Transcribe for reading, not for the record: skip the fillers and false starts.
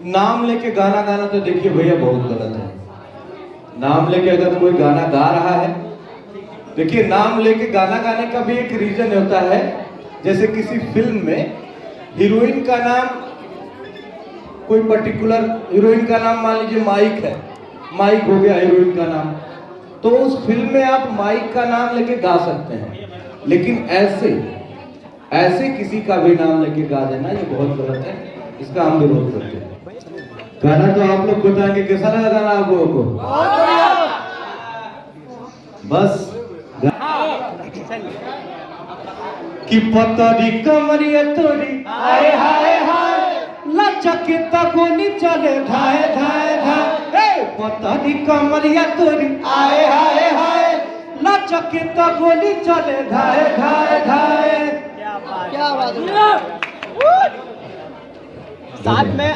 नाम लेके गाना गाना तो देखिए भैया बहुत गलत है। नाम लेके अगर कोई गाना गा रहा है, देखिए नाम लेके गाना गाने का भी एक रीजन होता है। जैसे किसी फिल्म में हीरोइन का नाम, कोई पर्टिकुलर हीरोइन का नाम मान लीजिए माइक है, माइक हो गया हीरोइन का नाम, तो उस फिल्म में आप माइक का नाम लेके गा सकते हैं। लेकिन ऐसे किसी का भी नाम लेके गा देना ये बहुत गलत है, इसका हम विरोध करते हैं। गाना तो आप लोग बताएंगे कैसा लगा गाना आप लोगों को? बस कि पतरी कमरिया तोरी हाय हाय हाय, लचके तकोनी चले धाए धाए धाए, पतरी कमरिया तोरी हाय हाय हाय, लचके तकोनी चले धाए धाए धाए। क्या बात है। साथ में